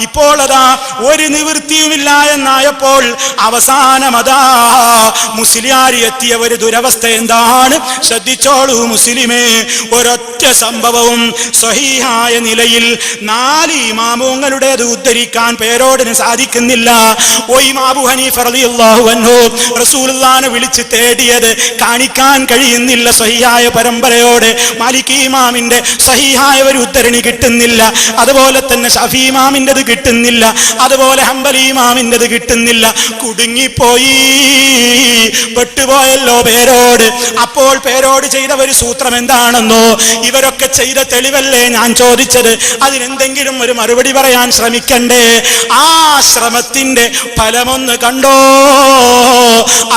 ഇപ്പോൾ അതാ ഒരു നിവൃത്തിയുമില്ല എന്നായപ്പോൾ അവസാനമതാ മുസ്ലിയാരി എത്തിയ ഒരു ദുരവസ്ഥ എന്താണ്? ശ്രദ്ധിച്ചോളൂ മുസ്ലിമേ, ഒരൊറ്റ സംഭവവും സ്വഹീഹായ നിലയിൽ 4 ഇമാമുകളുടേത് ഉദ്ധരിക്കാൻ പേരോടിന് സാധിക്കുന്നില്ല. ഇമാം അബൂ ഹനീഫ റളിയല്ലാഹു അൻഹു റസൂലുള്ളാഹിനെ വിളിച്ച് തേടിയത് കാണിക്കാൻ കഴിയുന്നില്ല സ്വഹീഹായ പരമ്പരയോടെ. മാലികി ഇമാമിന്റെ സ്വഹീഹായ ഒരു ഉദ്ധരണി കിട്ടുന്നില്ല, അതുപോലെ തന്നെ ശഫീ ഇമാമിൻ്റെത് കിട്ടുന്നില്ല, അതുപോലെ ഹംബലി ഇമാമിൻ്റെത് കിട്ടുന്നില്ല. കുടുങ്ങിപ്പോയി, പെട്ടുപോയല്ലോ പേരോട്. അപ്പോൾ പേരോട് ചെയ്ത ഒരു സൂത്രം എന്താണെന്നോ? ഇവരൊക്കെ ചെയ്ത തെളിവല്ലേ ഞാൻ ചോദിച്ചത്, അതിനെന്തെങ്കിലും ഒരു മറുപടി പറയാൻ ശ്രമിക്കണ്ടേ? ആ ശ്രമത്തിന്റെ ഫലമൊന്ന് കണ്ടോ?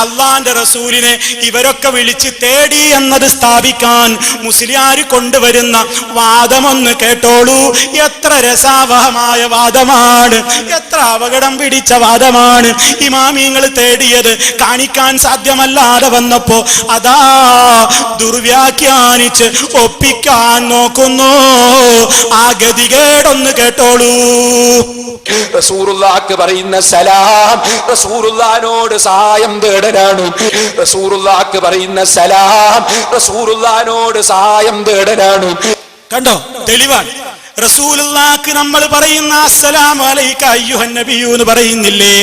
അള്ളാന്റെ റസൂലിനെ ഇവരൊക്കെ വിളിച്ച് തേടി എന്നത് സ്ഥാപിക്കാൻ മുസ്ലിയാർ കൊണ്ടുവരുന്ന വാദമൊന്ന് കേട്ടോളൂ. എത്ര രസാവഹമായ വാദമാണ്, എത്ര അപകടം പിടിച്ച വാദമാണ്. ഇമാമിങ്ങൾ തേടിയത് കാണിക്കാൻ സാധ്യമല്ലാതെ വന്നപ്പോ അതാ ദുർവ്യാഖ്യാനിച്ച് ഒപ്പിക്കാൻ നോക്കുന്നു. ആ ഗതികേടൊന്ന് കേട്ടോളൂ. റസൂലുള്ളാഹിക്ക് പറയുന്ന സലാം റസൂലുള്ളാഹിനോട് സഹായം തേടലാണ്. റസൂലുള്ളാഹിക്ക് പറയുന്ന സലാം റസൂലുള്ളാഹിനോട് സഹായം തേടലാണ്. കണ്ടോ? തെളിവാണ്. റസൂലുള്ളാഹിക്ക് നമ്മൾ പറയുന്ന അസ്സലാമു അലൈക അയ്യുഹൻ നബിയു എന്ന് പറയുന്നില്ലേ?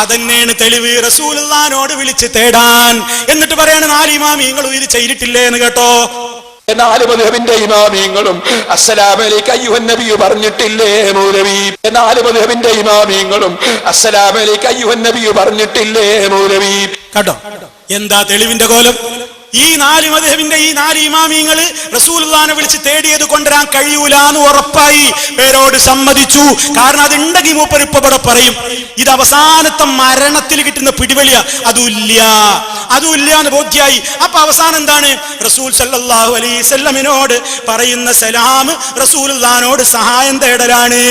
അതന്നെയാണ് തെളിവ്. റസൂലുള്ളാഹിനോട് വിളിച്ച് തേടാൻ. എന്നിട്ട് പറയാണ് 4 ഇമാമിങ്ങളും ഇത് ചെയ്തിട്ടില്ലേ എന്ന് കേട്ടോ. 4 മദ്ഹബിന്റെ ഇമാമിങ്ങളും അസ്സലാമു അലൈക അയ്യുഹൻ നബിയു പറഞ്ഞിട്ടില്ലേ മൗലവി? 4 മദ്ഹബിന്റെ ഇമാമിങ്ങളും അസ്സലാമു അലൈക അയ്യുഹൻ നബിയു പറഞ്ഞിട്ടില്ലേ മൗലവി? കേട്ടോ എന്താ തെളിവിന്റെ കോലം? ഈ 4 മദ്ഹബിന്റെ ഈ 4 ഇമാമിങ്ങള് റസൂലുള്ളാഹിനെ വിളിച്ച് തേടിയത് കൊണ്ടുവരാൻ കഴിയൂല എന്ന് ഉറപ്പായി. പേരോട് സമ്മതിച്ചു. കാരണം അതുണ്ടെങ്കിൽ മൂപ്പർ ഇപ്പൊ ഇവിടെ പറയും ഇത് അവസാനത്തെ മരണത്തിൽ കിട്ടുന്ന പിടിവലിയ. അതുമില്ല എന്ന് ബോധ്യായി. അപ്പൊ അവസാനം എന്താണ്? റസൂൽ സല്ലല്ലാഹു അലൈഹി വസല്ലമിനോട് പറയുന്ന സലാം റസൂലുള്ളാഹിനോട് സഹായം തേടലാണ്.